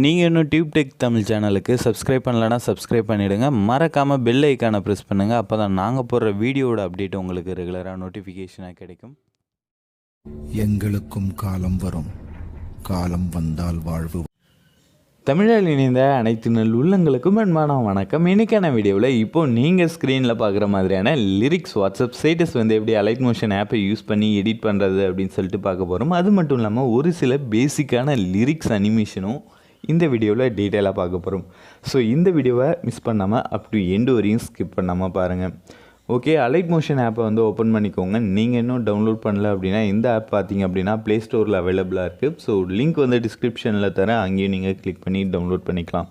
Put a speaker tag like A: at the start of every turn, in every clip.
A: நீங்கள் இன்னும் tube tech Tamil சேனலுக்கு சப்ஸ்கிரைப் பண்ணலன்னா சப்ஸ்கிரைப் பண்ணிவிடுங்க. மறக்காமல் பெல் ஐக்கானை ப்ரெஸ் பண்ணுங்கள். அப்போ தான் நாங்கள் போடுற வீடியோட அப்டேட் உங்களுக்கு ரெகுலராக நோட்டிஃபிகேஷனாக கிடைக்கும்.
B: எங்களுக்கும் காலம் வரும், காலம் வந்தால் வாழ்வு.
A: தமிழில் இணைந்த அனைத்து நல் உள்ளங்களுக்கும் அன்பான வணக்கம். இன்றைக்கான வீடியோவில் இப்போது நீங்கள் ஸ்க்ரீனில் பார்க்குற மாதிரியான லிரிக்ஸ் வாட்ஸ்அப் ஸ்டேட்டஸ் எப்படி அலைட் மோஷன் ஆப்பை யூஸ் பண்ணி எடிட் பண்ணுறது அப்படின்னு சொல்லிட்டு பார்க்க போகிறோம். அது மட்டும் இல்லாமல் ஒரு சில பேசிக்கான லிரிக்ஸ் அனிமேஷனும் இந்த வீடியோவில் டீட்டெயிலாக பார்க்க போகிறோம். ஸோ இந்த வீடியோவை மிஸ் பண்ணாமல் அப் டு எண்டு வரையும் ஸ்கிப் பண்ணாமல் பாருங்கள். ஓகே, அலைட் மோஷன் ஆப்பை ஓப்பன் பண்ணிக்கோங்க. நீங்கள் இன்னும் டவுன்லோட் பண்ணல அப்படின்னா இந்த ஆப் பார்த்தீங்க அப்படின்னா ப்ளே ஸ்டோரில் அவைலபிளாக இருக்குது. ஸோ லிங்க் டிஸ்கிரிப்ஷனில் தரேன், அங்கேயும் நீங்கள் கிளிக் பண்ணி டவுன்லோட் பண்ணிக்கலாம்.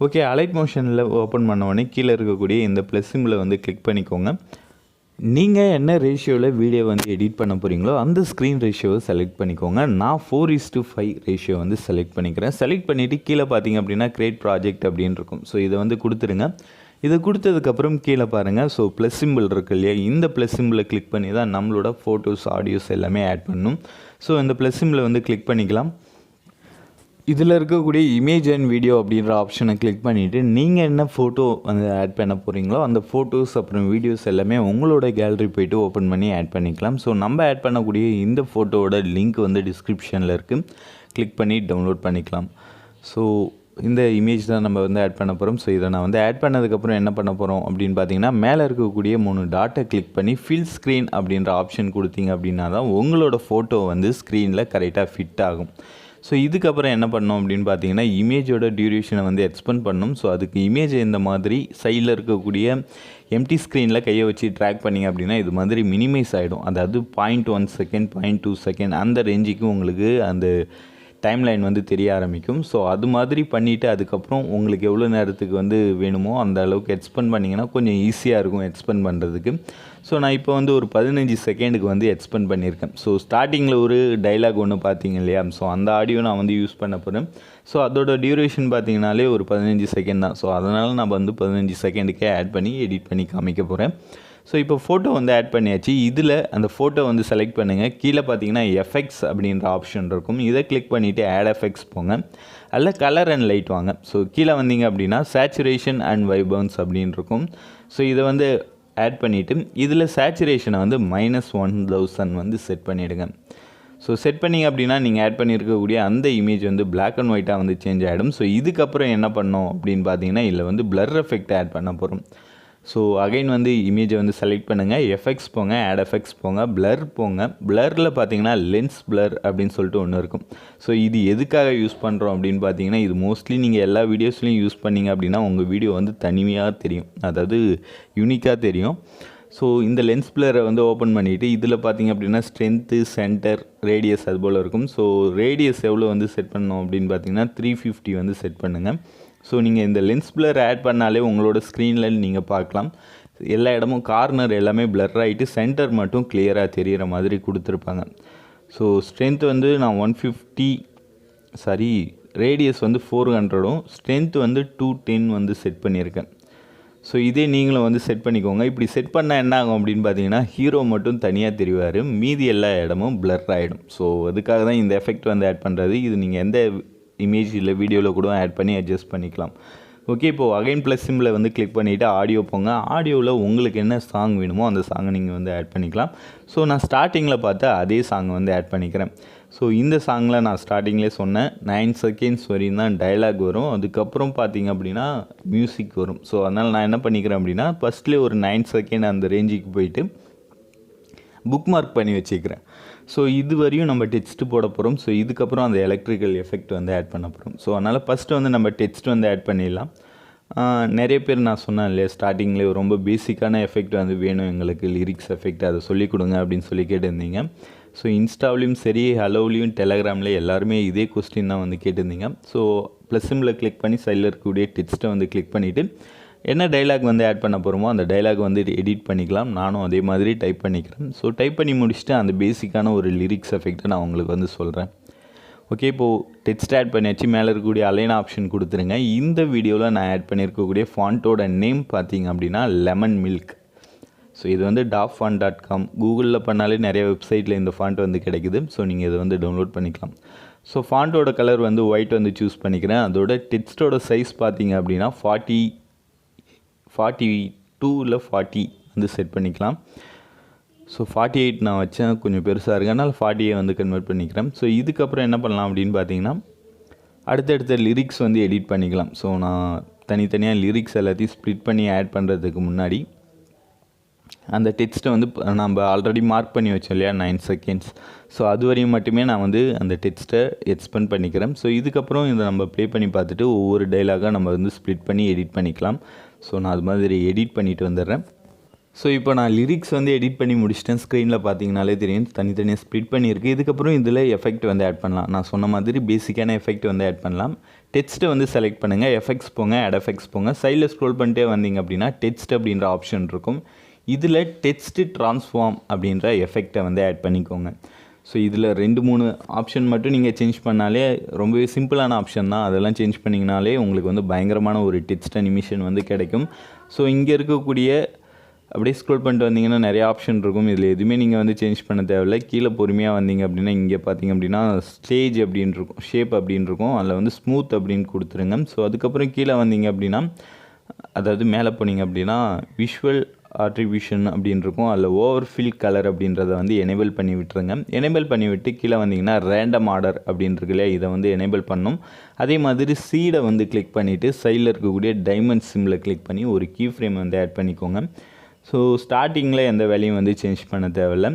A: ஓகே, அலைட் மோஷனில் ஓப்பன் பண்ண உடனே கீழே இருக்கக்கூடிய இந்த ப்ளஸ் சிம்பிளை கிளிக் பண்ணிக்கோங்க. நீங்கள் என்ன ரேஷியோவில் வீடியோ எடிட் பண்ண போகிறீங்களோ அந்த ஸ்க்ரீன் ரேஷியோவை செலக்ட் பண்ணிக்கோங்க. நான் 4:5 ரேஷியோ செலக்ட் பண்ணிக்கிறேன். செலக்ட் பண்ணிவிட்டு கீழே பார்த்தீங்க அப்படின்னா கிரியேட் ப்ராஜெக்ட் அப்படின்னு இருக்கும். ஸோ இதை கொடுத்துருங்க. இதை கொடுத்ததுக்கப்புறம் கீழே பாருங்கள். ஸோ ப்ளஸ் சிம்பிள் இருக்குது இல்லையா, இந்த ப்ளஸ் சிம்பிளை கிளிக் பண்ணி தான் நம்மளோட ஃபோட்டோஸ் ஆடியோஸ் எல்லாமே ஆட் பண்ணணும். ஸோ இந்த ப்ளஸ் சிம்பிளை கிளிக் பண்ணிக்கலாம். இதில் இருக்கக்கூடிய இமேஜ் அண்ட் வீடியோ அப்படின்ற ஆப்ஷனை கிளிக் பண்ணிவிட்டு நீங்கள் என்ன ஃபோட்டோ ஆட் பண்ண போகிறீங்களோ அந்த ஃபோட்டோஸ் அப்புறம் வீடியோஸ் எல்லாமே உங்களோட கேலரி போய்ட்டு ஓப்பன் பண்ணி ஆட் பண்ணிக்கலாம். ஸோ நம்ம ஆட் பண்ணக்கூடிய இந்த ஃபோட்டோவோட லிங்க் டிஸ்கிரிப்ஷனில் இருக்குது, கிளிக் பண்ணி டவுன்லோட் பண்ணிக்கலாம். ஸோ இந்த இமேஜ் தான் நம்ம ஆட் பண்ண போகிறோம். ஸோ இதை நான் ஆட் பண்ணதுக்கப்புறம் என்ன பண்ண போகிறோம் அப்படின்னு பார்த்தீங்கன்னா, மேலே இருக்கக்கூடிய 3 டாட்டை கிளிக் பண்ணி ஃபில் ஸ்க்ரீன் அப்படின்ற ஆப்ஷன் கொடுத்தீங்க அப்படின்னா தான் உங்களோட ஃபோட்டோ ஸ்க்ரீனில் கரெக்டாக ஃபிட் ஆகும். ஸோ இதுக்கப்புறம் என்ன பண்ணோம் அப்படின்னு பார்த்தீங்கன்னா, இமேஜோட டியூரேஷனை எக்ஸ்பெண்ட் பண்ணணும். ஸோ அதுக்கு இமேஜ் இந்த மாதிரி சைடில் இருக்கக்கூடிய எம்டி ஸ்க்ரீனில் கையை வச்சு ட்ராக் பண்ணிங்க அப்படின்னா இது மாதிரி மினிமைஸ் ஆகிடும். அதாவது 0.1 செகண்ட் 0.2 செகண்ட் அந்த ரேஞ்சுக்கு உங்களுக்கு அந்த டைம்லைன் தெரிய ஆரம்பிக்கும். ஸோ அது மாதிரி பண்ணிவிட்டு அதுக்கப்புறம் உங்களுக்கு எவ்வளோ நேரத்துக்கு வேணுமோ அந்த அளவுக்கு எக்ஸ்பெண்ட் பண்ணிங்கன்னா கொஞ்சம் ஈஸியாக இருக்கும் எக்ஸ்பெண்ட் பண்ணுறதுக்கு. ஸோ நான் இப்போ ஒரு 15 செகண்டுக்கு எக்ஸ்பெண்ட் பண்ணியிருக்கேன். ஸோ ஸ்டார்டிங்கில் ஒரு டைலாக் ஒன்று பார்த்தீங்க இல்லையா, ஸோ அந்த ஆடியோ நான் யூஸ் பண்ண போகிறேன். ஸோ அதோட டியூரேஷன் பார்த்தீங்கனாலே ஒரு 15 செகண்ட் தான். ஸோ அதனால் நான் 15 செகண்டுக்கே ஆட் பண்ணி எடிட் பண்ணி காமிக்க போகிறேன். ஸோ இப்போ ஃபோட்டோ ஆட் பண்ணியாச்சு. இதில் அந்த ஃபோட்டோ செலக்ட் பண்ணுங்கள். கீழே பார்த்தீங்கன்னா எஃபெக்ட்ஸ் அப்படின்ற ஆப்ஷன் இருக்கும். இதை கிளிக் பண்ணிவிட்டு ஆட் எஃபெக்ட்ஸ் போங்க. அதில் கலர் அண்ட் லைட் வாங்க. ஸோ கீழே வந்தீங்க அப்படின்னா சேச்சுரேஷன் அண்ட் வைபர்ன்ஸ் அப்படின்னு இருக்கும். ஸோ இதை ஆட் பண்ணிவிட்டு இதில் சேச்சுரேஷனை -1000 செட் பண்ணிவிடுங்க. ஸோ செட் பண்ணிங்க அப்படின்னா நீங்கள் ஆட் பண்ணியிருக்கக்கூடிய அந்த இமேஜ் பிளாக் அண்ட் ஒயிட்டாக சேஞ்ச் ஆகிடும். ஸோ இதுக்கப்புறம் என்ன பண்ணோம் அப்படின்னு பார்த்தீங்கன்னா, இதில் பிளர் எஃபெக்ட் ஆட் பண்ண போகிறோம். ஸோ அகைன் இமேஜை செலக்ட் பண்ணுங்கள், எஃபெக்ட்ஸ் போங்க, ஆட் எஃபெக்ட்ஸ் போங்க, பிளர் போங்க. பிளரில் பார்த்தீங்கன்னா லென்ஸ் பிளர் அப்படின்னு சொல்லிட்டு ஒன்று இருக்கும். ஸோ இது எதுக்காக யூஸ் பண்ணுறோம் அப்படின்னு பார்த்தீங்கன்னா, இது மோஸ்ட்லி நீங்கள் எல்லா வீடியோஸ்லையும் யூஸ் பண்ணிங்க அப்படின்னா உங்கள் வீடியோ தனிமையாக தெரியும், அதாவது யூனிக்காக தெரியும். ஸோ இந்த லென்ஸ் பிளரை ஓப்பன் பண்ணிவிட்டு இதில் பார்த்தீங்க அப்படின்னா ஸ்ட்ரென்த்து, சென்டர், ரேடியஸ் அது போல் இருக்கும். ஸோ ரேடியஸ் எவ்வளோ செட் பண்ணோம் அப்படின்னு பார்த்தீங்கன்னா 350 செட் பண்ணுங்கள். ஸோ நீங்கள் இந்த லென்ஸ் பிளர் ஆட் பண்ணாலே உங்களோட ஸ்க்ரீனில் நீங்கள் பார்க்கலாம் எல்லா இடமும் கார்னர் எல்லாமே பிளர் ஆகிட்டு சென்டர் மட்டும் கிளியராக தெரிகிற மாதிரி கொடுத்துருப்பாங்க. ஸோ ஸ்ட்ரென்த் நான் 150 ரேடியஸ் 400ம் ஸ்ட்ரென்த் 210 செட் பண்ணியிருக்கேன். ஸோ இதே நீங்களும் செட் பண்ணிக்கோங்க. இப்படி செட் பண்ணால் என்ன ஆகும் அப்படின்னு பார்த்தீங்கன்னா, ஹீரோ மட்டும் தனியாக தெரிவார், மீதி எல்லா இடமும் பிளர் ஆகிடும். ஸோ அதுக்காக தான் இந்த எஃபெக்ட் ஆட் பண்ணுறது. இது நீங்கள் எந்த இமேஜ் இல்லை வீடியோவில் கூட ஆட் பண்ணி அட்ஜஸ்ட் பண்ணிக்கலாம். ஓகே, இப்போது அகைன் ப்ளஸ் சிம்பிளை கிளிக் பண்ணிவிட்டு ஆடியோ போங்க. ஆடியோவில் உங்களுக்கு என்ன சாங் வேணுமோ அந்த சாங்கை நீங்கள் ஆட் பண்ணிக்கலாம். ஸோ நான் ஸ்டார்டிங்கில் பார்த்து அதே சாங்கை ஆட் பண்ணிக்கிறேன். ஸோ இந்த சாங்கில் நான் ஸ்டார்டிங்லேயே சொன்னேன் 9 செகண்ட்ஸ் வரையும் தான் டைலாக் வரும். அதுக்கப்புறம் பார்த்தீங்க அப்படின்னா மியூசிக் வரும். ஸோ அதனால் நான் என்ன பண்ணிக்கிறேன் அப்படின்னா, ஃபஸ்ட்லேயே ஒரு 9 செகண்ட் அந்த ரேஞ்சுக்கு போயிட்டு புக் மார்க் பண்ணி வச்சுக்கிறேன். ஸோ இது வரையும் நம்ம டெக்ஸ்ட்டு போட போகிறோம். ஸோ இதுக்கப்புறம் அந்த எலக்ட்ரிக்கல் எஃபெக்ட் ஆட் பண்ண போகிறோம். ஸோ அதனால் ஃபஸ்ட்டு நம்ம டெக்ஸ்ட் ஆட் பண்ணிடலாம். நிறைய பேர் நான் சொன்னேன் இல்லையா ஸ்டார்டிங்லேயே ரொம்ப பேசிக்கான எஃபெக்ட் வேணும் எங்களுக்கு, லிரிக்ஸ் எஃபெக்ட் அதை சொல்லிக் கொடுங்க அப்படின்னு சொல்லி கேட்டிருந்தீங்க. ஸோ இன்ஸ்டாவிலையும் சரி, ஹலோவிலையும், டெலகிராம்லேயும் எல்லாருமே இதே கொஸ்டின் தான் கேட்டிருந்தீங்க. ஸோ ப்ளஸ் சிம்பிளை கிளிக் பண்ணி சைடில் இருக்கக்கூடிய டெக்ஸ்ட்டை கிளிக் பண்ணிவிட்டு என்ன டைலாக் ஆட் பண்ண போகிறோமோ அந்த டைலாக் எடிட் பண்ணிக்கலாம். நானும் அதே மாதிரி டைப் பண்ணிக்கிறேன். ஸோ டைப் பண்ணி முடிச்சுட்டு அந்த பேசிக்கான ஒரு லிரிக்ஸ் எஃபெக்ட்டை நான் உங்களுக்கு சொல்கிறேன். ஓகே, இப்போது டெக்ஸ்ட் ஆட் பண்ணியாச்சு. மேலே இருக்கக்கூடிய அலைன் ஆப்ஷன் கொடுத்துருங்க. இந்த வீடியோவில் நான் ஆட் பண்ணியிருக்கக்கூடிய ஃபாண்ட்டோட நேம் பார்த்தீங்க அப்படின்னா லெமன் மில்க். ஸோ இது dopfont.com கூகுளில் பண்ணாலே நிறைய வெப்சைட்டில் இந்த ஃபாண்ட் கிடைக்குது. ஸோ நீங்கள் இதை டவுன்லோட் பண்ணிக்கலாம். ஸோ ஃபாண்ட்டோட கலர் வந்து ஒயிட் வந்து சூஸ் பண்ணிக்கிறேன். அதோட டெக்ஸ்ட்டோட சைஸ் பார்த்தீங்க அப்படின்னா 42 இல்லை 40 வந்து செட் பண்ணிக்கலாம். ஸோ 48 நான் வச்சேன், கொஞ்சம் பெருசாக இருக்கு, அதனால் 40 வந்து கன்வெர்ட் பண்ணிக்கிறேன். ஸோ இதுக்கப்புறம் என்ன பண்ணலாம் அப்படின்னு பார்த்தீங்கன்னா அடுத்தடுத்த லிரிக்ஸ் வந்து எடிட் பண்ணிக்கலாம். ஸோ நான் தனித்தனியாக லிரிக்ஸ் எல்லாத்தையும் ஸ்ப்ளிட் பண்ணி ஆட் பண்ணுறதுக்கு முன்னாடி அந்த டெக்ஸ்ட்டை வந்து நம்ம ஆல்ரெடி மார்க் பண்ணி வச்சோம் இல்லையா 9 செகண்ட்ஸ். ஸோ அது வரையும் மட்டுமே நான் வந்து அந்த டெக்ஸ்ட்டை எக்ஸ்பெண்ட் பண்ணிக்கிறேன். ஸோ இதுக்கப்புறம் இதை நம்ம ப்ளே பண்ணி பார்த்துட்டு ஒவ்வொரு டைலாகாக நம்ம வந்து ஸ்ப்ளிட் பண்ணி எடிட் பண்ணிக்கலாம். ஸோ நான் அது மாதிரி எடிட் பண்ணிவிட்டு வந்துடுறேன். ஸோ இப்போ நான் லிரிக்ஸ் வந்து எடிட் பண்ணி முடிச்சிட்டேன். ஸ்க்ரீனில் பார்த்தீங்கனாலே தெரியும் தனித்தனியாக ஸ்ப்ளிட் பண்ணியிருக்கு. இதுக்கப்புறம் இதில் எஃபெக்ட் வந்து ஆட் பண்ணலாம். நான் சொன்ன மாதிரி பேசிக்கான எஃபெக்ட் வந்து ஆட் பண்ணலாம். டெக்ஸ்ட்டை வந்து செலக்ட் பண்ணுங்கள், எஃபெக்ட்ஸ் போங்க, ஆட் எஃபெக்ட்ஸ் போங்க. சைடில் ஸ்க்ரோல் பண்ணிட்டே வந்தீங்க அப்படின்னா டெக்ஸ்ட் அப்படின்ற ஆப்ஷன் இருக்கும். இதில் டெக்ஸ்ட் ட்ரான்ஸ்ஃபார்ம் அப்படின்ற எஃபெக்டை வந்து ஆட் பண்ணிக்கோங்க. ஸோ இதில் 2-3 ஆப்ஷன் மட்டும் நீங்கள் சேஞ்ச் பண்ணாலே ரொம்பவே சிம்பிளான ஆப்ஷன் தான். அதெல்லாம் சேஞ்ச் பண்ணிங்கனாலே உங்களுக்கு வந்து பயங்கரமான ஒரு டெக்ஸ்ட் அனிமேஷன் வந்து கிடைக்கும். ஸோ இங்கே இருக்கக்கூடிய அப்படியே ஸ்க்ரோல் பண்ணிட்டு வந்தீங்கன்னா நிறைய ஆப்ஷன் இருக்கும். இதில் எதுவுமே நீங்கள் வந்து சேஞ்ச் பண்ண தேவையில்லை. கீழே பொறுமையாக வந்தீங்க அப்படின்னா இங்கே பார்த்தீங்க அப்படின்னா ஸ்டேஜ் அப்படின்னு இருக்கும், ஷேப் அப்படின்னு இருக்கும், அதில் வந்து ஸ்மூத் அப்படின்னு கொடுத்துருங்க. ஸோ அதுக்கப்புறம் கீழே வந்தீங்க அப்படின்னா, அதாவது மேலே போனீங்க அப்படின்னா விஷுவல் ஆட்ரிபியூஷன் அப்படின்னு இருக்கும், அதில் ஓவர்ஃபில் கலர் அப்படின்றத வந்து எனேபிள் பண்ணி விட்டுருங்க. எனேபிள் பண்ணி விட்டு கீழே வந்தீங்கன்னா ரேண்டம் ஆர்டர் அப்படின்றது இல்லையா, இதை வந்து எனேபிள் பண்ணணும். அதே மாதிரி சீடை வந்து கிளிக் பண்ணிவிட்டு சைடில் இருக்கக்கூடிய டைமண்ட் சிம்மில் கிளிக் பண்ணி ஒரு கீ ஃப்ரேம் வந்து ஆட் பண்ணிக்கோங்க. ஸோ ஸ்டார்டிங்கில் எந்த வேலையும் வந்து சேஞ்ச் பண்ண தேவையில்லை.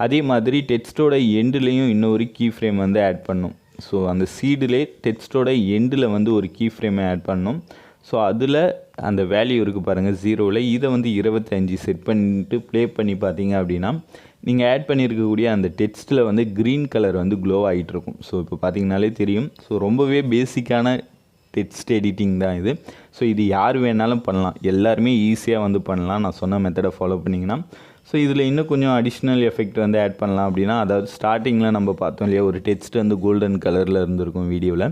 A: அதே மாதிரி டெக்ஸ்ட்டோட எண்டுலேயும் இன்னொரு கீ ஃப்ரேம் வந்து ஆட் பண்ணணும். ஸோ அந்த சீடிலே டெக்ஸ்ட்டோட எண்டில் வந்து ஒரு கீ ஃப்ரேமை ஆட் பண்ணணும். ஸோ அதில் அந்த வேல்யூ இருக்குது பாருங்கள் 0ல், இதை வந்து 25 செட் பண்ணிட்டு ப்ளே பண்ணி பார்த்தீங்க அப்படின்னா நீங்கள் ஆட் பண்ணியிருக்கக்கூடிய அந்த டெக்ஸ்ட்டில் வந்து க்ரீன் கலர் வந்து க்ளோ ஆகிட்டுருக்கும். ஸோ இப்போ பார்த்தீங்கனாலே தெரியும். ஸோ ரொம்பவே பேசிக்கான டெக்ஸ்ட் எடிட்டிங் தான் இது. ஸோ இது யார் வேணாலும் பண்ணலாம், எல்லாருமே ஈஸியாக வந்து பண்ணலாம் நான் சொன்ன மெத்தடை ஃபாலோ பண்ணிங்கன்னா. ஸோ இதில் இன்னும் கொஞ்சம் அடிஷ்னல் எஃபெக்ட் வந்து ஆட் பண்ணலாம் அப்படின்னா, அதாவது ஸ்டார்டிங்கில் நம்ம பார்த்தோம் இல்லையா ஒரு டெக்ஸ்ட் வந்து கோல்டன் கலரில் இருந்திருக்கும் வீடியோவில்,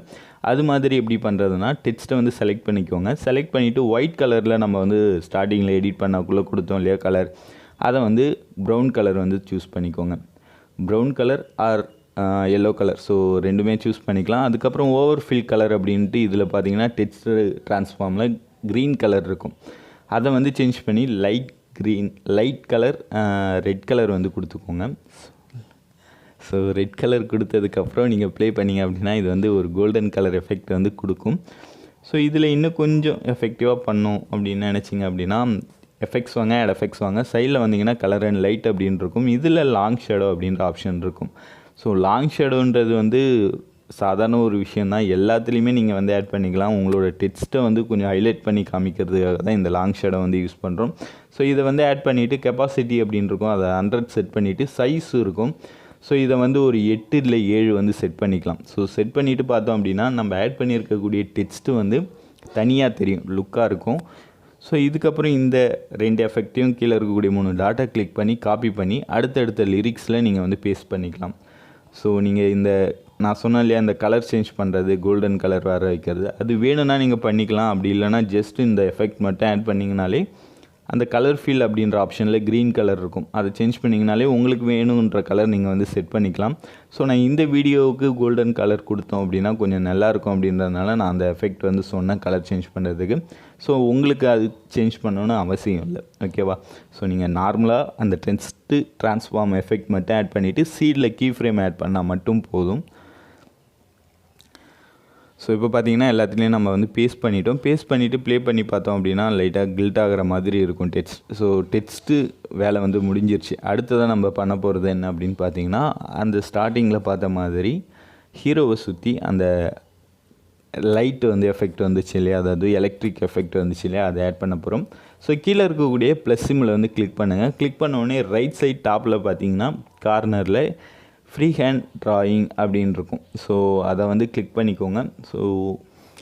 A: அது மாதிரி எப்படி பண்ணுறதுனா டெக்ஸ்ட்டை வந்து செலக்ட் பண்ணிக்கோங்க. செலக்ட் பண்ணிவிட்டு ஒயிட் கலரில் நம்ம வந்து ஸ்டார்டிங்கில் எடிட் பண்ணக்குள்ளே கொடுத்தோம் இல்லையா கலர், அதை வந்து ப்ரௌன் கலர் வந்து சூஸ் பண்ணிக்கோங்க. Brown colour or yellow colour, so ரெண்டுமே சூஸ் பண்ணிக்கலாம். அதுக்கப்புறம் ஓவர்ஃபில் கலர் அப்படின்ட்டு இதில் பார்த்தீங்கன்னா டெக்ஸ்ட் ட்ரான்ஸ்ஃபார்மில் க்ரீன் கலர் இருக்கும், அதை வந்து சேஞ்ச் பண்ணி லைட் கலர் ரெட் கலர் வந்து கொடுத்துக்கோங்க. ஸோ ரெட் கலர் கொடுத்ததுக்கப்புறம் நீங்கள் ப்ளே பண்ணிங்க அப்படின்னா இது வந்து ஒரு கோல்டன் கலர் எஃபெக்ட் வந்து கொடுக்கும். ஸோ இதில் இன்னும் கொஞ்சம் எஃபெக்டிவாக பண்ணோம் அப்படின்னு நினச்சிங்க அப்படின்னா எஃபெக்ட்ஸ் வாங்க, ஆட் எஃபெக்ட்ஸ் வாங்க. சைடில் வந்தீங்கன்னா கலர் அண்ட் லைட் அப்படின்னு இருக்கும். இதில் லாங் ஷேடோ அப்படின்ற ஆப்ஷன் இருக்கும். ஸோ லாங் ஷேடோன்றது வந்து சாதாரண ஒரு விஷயந்தான், எல்லாத்துலேயுமே நீங்கள் வந்து ஆட் பண்ணிக்கலாம். உங்களோட டெக்ஸ்ட்டை வந்து கொஞ்சம் ஹைலைட் பண்ணி காமிக்கிறதுக்காக தான் இந்த லாங் ஷேடோ வந்து யூஸ் பண்ணுறோம். ஸோ இதை வந்து ஆட் பண்ணிவிட்டு கெப்பாசிட்டி அப்படின்னு இருக்கும், அதை 100 செட் பண்ணிவிட்டு சைஸ் இருக்கும். ஸோ இதை வந்து ஒரு 8 இல்லை 7 வந்து செட் பண்ணிக்கலாம். ஸோ செட் பண்ணிவிட்டு பார்த்தோம் அப்படின்னா நம்ம ஆட் பண்ணியிருக்கக்கூடிய டெக்ஸ்ட்டு வந்து தனியாக தெரியும், லுக்காக இருக்கும். ஸோ இதுக்கப்புறம் இந்த 2 எஃபெக்ட்டையும் கீழே இருக்கக்கூடிய 3 டாட்டை கிளிக் பண்ணி காப்பி பண்ணி அடுத்தடுத்த லிரிக்ஸில் நீங்கள் வந்து பேஸ்ட் பண்ணிக்கலாம். ஸோ நீங்கள் இந்த நான் சொன்னேன் இல்லையா இந்த கலர் சேஞ்ச் பண்ணுறது, கோல்டன் கலர் வர வைக்கிறது, அது வேணும்னா நீங்கள் பண்ணிக்கலாம். அப்படி இல்லைனா ஜஸ்ட் இந்த எஃபெக்ட் மட்டும் ஆட் பண்ணிங்கனாலே அந்த கலர் ஃபீல் அப்படின்ற ஆப்ஷனில் க்ரீன் கலர் இருக்கும், அதை சேஞ்ச் பண்ணிங்கனாலே உங்களுக்கு வேணுன்ற கலர் நீங்கள் வந்து செட் பண்ணிக்கலாம். ஸோ நான் இந்த வீடியோவுக்கு கோல்டன் கலர் கொடுத்தோம் அப்படின்னா கொஞ்சம் நல்லாயிருக்கும் அப்படின்றதுனால நான் அந்த எஃபெக்ட் வந்து சொன்னேன் கலர் சேஞ்ச் பண்ணுறதுக்கு. ஸோ உங்களுக்கு அது சேஞ்ச் பண்ணணுன்னு அவசியம் இல்லை, ஓகேவா. ஸோ நீங்கள் நார்மலாக அந்த டெக்ஸ்ட்டு ட்ரான்ஸ்ஃபார்ம் எஃபெக்ட் மட்டும் ஆட் பண்ணிவிட்டு சீடில் கீ ஃப்ரேம் ஆட் பண்ணால் மட்டும் போதும். ஸோ இப்போ பார்த்தீங்கன்னா எல்லாத்துலேயும் நம்ம வந்து பேஸ்ட் பண்ணிவிட்டு ப்ளே பண்ணி பார்த்தோம் அப்படின்னா லைட்டாக கில்ட் ஆகிற மாதிரி இருக்கும் டெக்ஸ்ட். ஸோ டெக்ஸ்ட்டு வேலை வந்து முடிஞ்சிருச்சு. அடுத்ததான் நம்ம பண்ண போகிறது என்ன அப்படின்னு பார்த்தீங்கன்னா அந்த ஸ்டார்டிங்கில் பார்த்த மாதிரி ஹீரோவை சுற்றி அந்த லைட்டு வந்து எஃபெக்ட் வந்துச்சு இல்லையா, அதாவது எலக்ட்ரிக் எஃபெக்ட் வந்துச்சு இல்லையா, அதை ஆட் பண்ண போகிறோம். ஸோ கீழே இருக்கக்கூடிய ப்ளஸ் சிம்மில் வந்து கிளிக் பண்ணுங்கள். கிளிக் பண்ணோடனே ரைட் சைட் டாப்பில் பார்த்தீங்கன்னா கார்னரில் ஃப்ரீ ஹேண்ட் ட்ராயிங் அப்படின்னு இருக்கும். ஸோ அதை வந்து கிளிக் பண்ணிக்கோங்க. ஸோ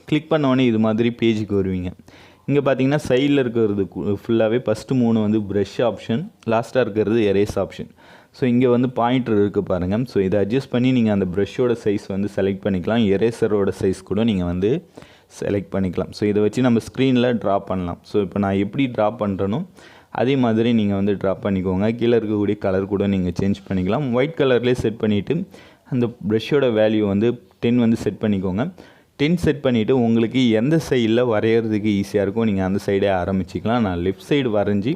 A: கிளிக் பண்ணோடனே இது மாதிரி பேஜுக்கு வருவீங்க. இங்கே பார்த்தீங்கன்னா சைடில் இருக்கிறது ஃபுல்லாகவே ஃபஸ்ட்டு 3 வந்து ப்ரஷ் ஆப்ஷன், லாஸ்ட்டாக இருக்கிறது எரேஸ் ஆப்ஷன். ஸோ இங்கே வந்து பாயிண்டர் இருக்குது பாருங்கள். ஸோ இதை அட்ஜஸ்ட் பண்ணி நீங்கள் அந்த ப்ரஷ்ஷோட சைஸ் வந்து செலக்ட் பண்ணிக்கலாம், எரேசரோட சைஸ் கூட நீங்கள் வந்து செலக்ட் பண்ணிக்கலாம். ஸோ இதை வச்சு நம்ம ஸ்க்ரீனில் ட்ரா பண்ணலாம். ஸோ இப்போ நான் எப்படி ட்ரா பண்ணுறனோ அதே மாதிரி நீங்கள் வந்து ட்ரா பண்ணிக்கோங்க. கீழே இருக்கக்கூடிய கலர் கூட நீங்கள் சேஞ்ச் பண்ணிக்கலாம். ஒயிட் கலர்லேயே செட் பண்ணிவிட்டு அந்த ப்ரஷ்ஷோட வேல்யூ வந்து 10 வந்து செட் பண்ணிக்கோங்க. 10 செட் பண்ணிவிட்டு உங்களுக்கு எந்த சைடில் வரைகிறதுக்கு ஈஸியாக இருக்கும் நீங்கள் அந்த சைடே ஆரம்பிச்சிக்கலாம். நான் லெஃப்ட் சைடு வரைஞ்சி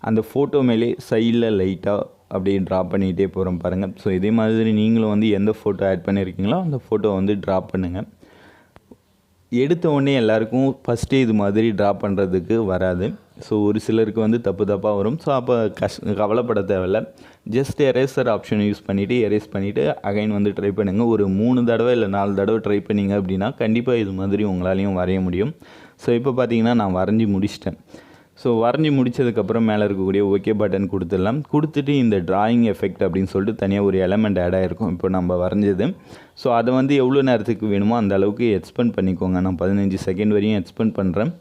A: அந்த ஃபோட்டோ மேலே சைடில் லைட்டாக அப்படியே ட்ரா பண்ணிகிட்டே போகிறோம் பாருங்கள். ஸோ இதே மாதிரி நீங்களும் வந்து எந்த ஃபோட்டோ ஆட் பண்ணியிருக்கீங்களோ அந்த ஃபோட்டோ வந்து ட்ரா பண்ணுங்கள். எடுத்த உடனே எல்லாருக்கும் ஃபஸ்ட்டே இது மாதிரி ட்ரா பண்ணுறதுக்கு வராது. ஸோ ஒரு சிலருக்கு வந்து தப்பாக வரும். ஸோ அப்போ கவலைப்பட தேவையில்ல. ஜஸ்ட் எரேசர் ஆப்ஷனை யூஸ் பண்ணிவிட்டு எரேஸ் பண்ணிவிட்டு அகைன் வந்து ட்ரை பண்ணுங்கள். ஒரு 3 தடவை இல்லை 4 தடவை ட்ரை பண்ணிங்க அப்படின்னா கண்டிப்பாக இது மாதிரி உங்களாலையும் வரைய முடியும். ஸோ இப்போ பார்த்தீங்கன்னா நான் வரைஞ்சி முடிச்சிட்டேன். ஸோ வரைஞ்சி முடித்ததுக்கப்புறம் மேலே இருக்கக்கூடிய ஓகே பட்டன் கொடுத்துடலாம். கொடுத்துட்டு இந்த ட்ராயிங் எஃபெக்ட் அப்படின்னு சொல்லிட்டு தனியாக ஒரு எலமெண்ட் ஆட் ஆகிருக்கும் இப்போ நம்ம வரைஞ்சது. ஸோ அதை வந்து எவ்வளோ நேரத்துக்கு வேணுமோ அந்த அளவுக்கு எக்ஸ்பெண்ட் பண்ணிக்கோங்க. நான் 15 செகண்ட் வரையும் எக்ஸ்பெண்ட் பண்ணுறேன்.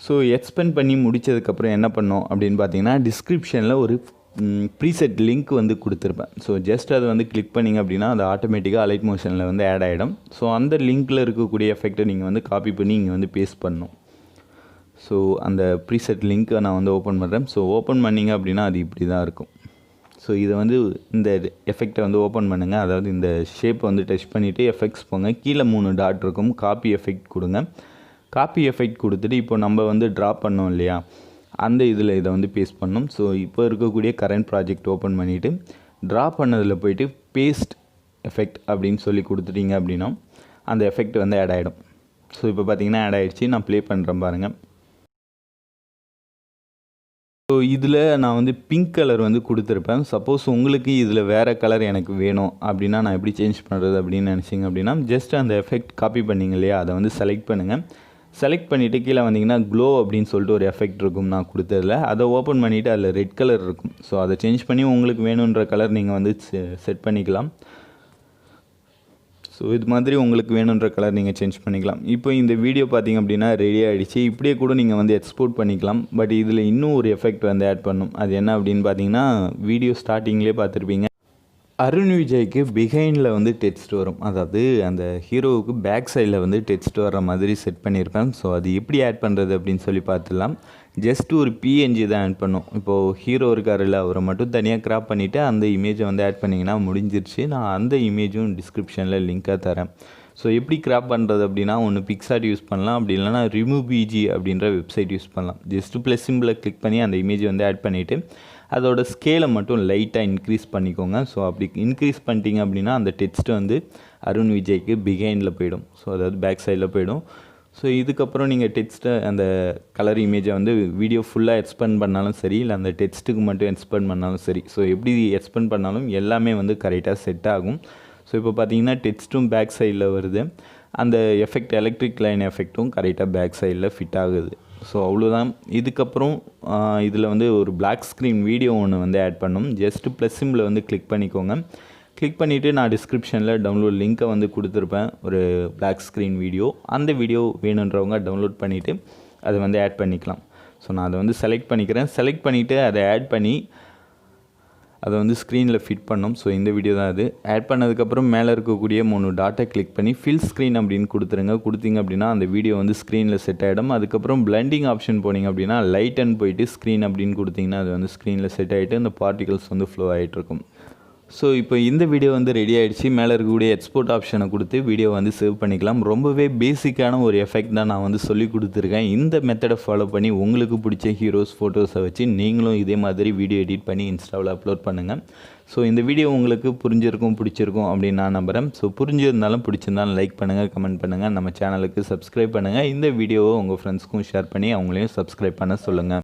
A: ஸோ எக்ஸ்பெண்ட் பண்ணி முடித்ததுக்கப்புறம் என்ன பண்ணோம் அப்படின்னு பார்த்தீங்கன்னா டிஸ்கிரிப்ஷனில் ஒரு ப்ரீசெட் லிங்க் வந்து கொடுத்துருப்பேன். ஸோ ஜஸ்ட் அதை வந்து கிளிக் பண்ணிங்க அப்படின்னா அது ஆட்டோமேட்டிக்காக அலைட் மோஷனில் வந்து ஆட் ஆகிடும். ஸோ அந்த லிங்க்கில் இருக்கக்கூடிய எஃபெக்ட்டை நீங்கள் வந்து காப்பி பண்ணி இங்கே வந்து பேஸ்ட் பண்ணணும். ஸோ அந்த ப்ரீசெட் லிங்க்கை நான் வந்து ஓப்பன் பண்ணுறேன். ஸோ ஓப்பன் பண்ணிங்க அப்படின்னா அது இப்படி தான் இருக்கும். ஸோ இதை வந்து இந்த எஃபெக்டை வந்து ஓப்பன் பண்ணுங்கள். அதாவது இந்த ஷேப்பை வந்து டச் பண்ணிவிட்டு எஃபெக்ட்ஸ் போங்க. கீழே 3 டாட் இருக்கும். காப்பி எஃபெக்ட் கொடுங்க. காப்பி எஃபெக்ட் கொடுத்துட்டு இப்போ நம்ம வந்து ட்ரா பண்ணோம் இல்லையா அந்த இதில் இதை வந்து பேஸ்ட் பண்ணோம். ஸோ இப்போ இருக்கக்கூடிய கரண்ட் ப்ராஜெக்ட் ஓப்பன் பண்ணிவிட்டு ட்ரா பண்ணதில் போயிட்டு பேஸ்ட் எஃபெக்ட் அப்படின்னு சொல்லி கொடுத்துட்டீங்க அப்படின்னா அந்த எஃபெக்ட் வந்து ஆட் ஆகிடும். ஸோ இப்போ பார்த்தீங்கன்னா ஆட் ஆகிடுச்சு. நான் ப்ளே பண்ணுறேன் பாருங்கள். ஸோ இதில் நான் வந்து பிங்க் கலர் வந்து கொடுத்துருப்பேன். சப்போஸ் உங்களுக்கு இதில் வேறு கலர் எனக்கு வேணும் அப்படின்னா நான் எப்படி சேஞ்ச் பண்ணுறது அப்படின்னு நினச்சிங்க அப்படின்னா ஜஸ்ட் அந்த எஃபெக்ட் காப்பி பண்ணிங்க இல்லையா அதை வந்து செலக்ட் பண்ணுங்கள். செலக்ட் பண்ணிவிட்டு கீழே வந்தீங்கன்னா க்ளோ அப்படின்னு சொல்லிட்டு ஒரு எஃபெக்ட் இருக்கும் நான் கொடுத்ததில். அதை ஓப்பன் பண்ணிவிட்டு அதில் ரெட் கலர் இருக்கும். ஸோ அதை சேஞ்ச் பண்ணி உங்களுக்கு வேணுன்ற கலர் நீங்கள் வந்து செட் பண்ணிக்கலாம். ஸோ இது மாதிரி உங்களுக்கு வேணுன்ற கலர் நீங்கள் சேஞ்ச் பண்ணிக்கலாம். இப்போ இந்த வீடியோ பார்த்திங்க அப்படின்னா ரெடி ஆகிடுச்சு. இப்படியே கூட நீங்கள் வந்து எக்ஸ்போர்ட் பண்ணிக்கலாம். பட் இதில் இன்னும் ஒரு எஃபெக்ட் வந்து ஆட் பண்ணும். அது என்ன அப்படின்னு பார்த்தீங்கன்னா வீடியோ ஸ்டார்டிங்லேயே பார்த்துருப்பீங்க. அருண் விஜய்க்கு பிஹைண்டில் வந்து டெக்ஸ்ட் வரும். அதாவது அந்த ஹீரோவுக்கு பேக் சைடில் வந்து டெக்ஸ்ட் வர்ற மாதிரி செட் பண்ணியிருப்பேன். ஸோ அது எப்படி ஆட் பண்ணுறது அப்படின்னு சொல்லி பார்த்துடலாம். ஜஸ்ட் ஒரு பிஎன்ஜி தான் ஆட் பண்ணும். இப்போது ஹீரோ இருக்காருல்ல அவரை மட்டும் தனியாக கிராப் பண்ணிவிட்டு அந்த இமேஜை வந்து ஆட் பண்ணிங்கன்னா முடிஞ்சிருச்சு. நான் அந்த இமேஜும் டிஸ்கிரிப்ஷனில் லிங்காக தரேன். ஸோ எப்படி கிராப் பண்ணுறது அப்படின்னா ஒன்று பிக்சார்ட் யூஸ் பண்ணலாம். அப்படி இல்லைனா ரிமூவ் பிஜி அப்படின்ற வெப்சைட் யூஸ் பண்ணலாம். ஜஸ்ட்டு ப்ளஸ் சிம்பிளை கிளிக் பண்ணி அந்த இமேஜை வந்து ஆட் பண்ணிவிட்டு அதோட ஸ்கேலை மட்டும் லைட்டாக இன்க்ரீஸ் பண்ணிக்கோங்க. ஸோ அப்படி இன்க்ரீஸ் பண்ணிட்டீங்க அப்படின்னா அந்த டெக்ஸ்ட் வந்து அருண் விஜய்க்கு பிஹைண்டில் போயிடும். ஸோ அதாவது பேக் சைடில் போயிடும். ஸோ இதுக்கப்புறம் நீங்கள் டெக்ஸ்ட்டை அந்த கலர் இமேஜை வந்து வீடியோ ஃபுல்லாக எக்ஸ்பெண்ட் பண்ணாலும் சரி இல்லை அந்த டெக்ஸ்ட்டுக்கு மட்டும் எக்ஸ்பெண்ட் பண்ணாலும் சரி. ஸோ எப்படி எக்ஸ்பெண்ட் பண்ணாலும் எல்லாமே வந்து கரெக்டாக செட் ஆகும். ஸோ இப்போ பார்த்தீங்கன்னா டெக்ஸ்ட்டும் பேக் சைடில் வருது. அந்த எஃபெக்ட் எலக்ட்ரிக் லைன் எஃபெக்ட்டும் கரெக்டாக பேக் சைடில் ஃபிட் ஆகுது. ஸோ அவ்வளோதான். இதுக்கப்புறம் இதில் வந்து ஒரு Blackscreen வீடியோ ஒன்று வந்து ஆட் பண்ணணும். ஜஸ்ட்டு ப்ளஸ் சிம்பில் வந்து கிளிக் பண்ணிக்கோங்க. கிளிக் பண்ணிவிட்டு நான் டிஸ்கிரிப்ஷனில் டவுன்லோட் லிங்க்கை வந்து கொடுத்துருப்பேன். ஒரு Blackscreen வீடியோ. அந்த வீடியோ வேணுன்றவங்க டவுன்லோட் பண்ணிவிட்டு அதை வந்து ஆட் பண்ணிக்கலாம். ஸோ நான் அதை வந்து செலக்ட் பண்ணிக்கிறேன். செலக்ட் பண்ணிவிட்டு அதை ஆட் பண்ணி அதை வந்து ஸ்க்ரீனில் ஃபிட் பண்ணோம். ஸோ இந்த வீடியோ தான் அது. ஆட் பண்ணதுக்கப்புறம் மேலே இருக்கக்கூடிய 3 டாட்டை கிளிக் பண்ணி ஃபில் ஸ்க்ரீன் அப்படின்னு கொடுத்துருங்க. கொடுத்தீங்க அப்படின்னா அந்த வீடியோ வந்து ஸ்க்ரீனில் செட் ஆகிடும். அதுக்கப்புறம் பிளண்டிங் ஆப்ஷன் போனீங்க அப்படின்னா லைட் அண்ட் போயிட்டு ஸ்க்ரீன் அப்படின்னு கொடுத்தீங்கன்னா அது வந்து ஸ்க்ரீனில் செட் ஆகிட்டு அந்த பார்ட்டிகல்ஸ் வந்து ஃப்ளோ ஆகிட்ருக்கும். ஸோ இப்போ இந்த வீடியோ வந்து ரெடி ஆகிடுச்சு. மேலே இருக்கக்கூடிய எக்ஸ்போர்ட் ஆப்ஷனை கொடுத்து வீடியோ வந்து சேவ் பண்ணிக்கலாம். ரொம்பவே பேசிக்கான ஒரு எஃபெக்ட் தான் நான் வந்து சொல்லி கொடுத்துருக்கேன். இந்த மெத்தடை ஃபாலோ பண்ணி உங்களுக்கு பிடிச்ச ஹீரோஸ் ஃபோட்டோஸை வச்சு நீங்களும் இதே மாதிரி வீடியோ எடிட் பண்ணி இன்ஸ்டாவில் அப்லோட் பண்ணுங்கள். ஸோ இந்த வீடியோ உங்களுக்கு பிடிச்சிருக்கும் அப்படின்னு நான் நம்புகிறேன். ஸோ புரிஞ்சிருந்தாலும் பிடிச்சிருந்தாலும் லைக் பண்ணுங்கள், கமெண்ட் பண்ணுங்கள், நம்ம சேனலுக்கு சப்ஸ்கிரைப் பண்ணுங்கள். இந்த வீடியோவை உங்கள் ஃப்ரெண்ட்ஸ்க்கும் ஷேர் பண்ணி அவங்களையும் சப்ஸ்கிரைப் பண்ண சொல்லுங்கள்.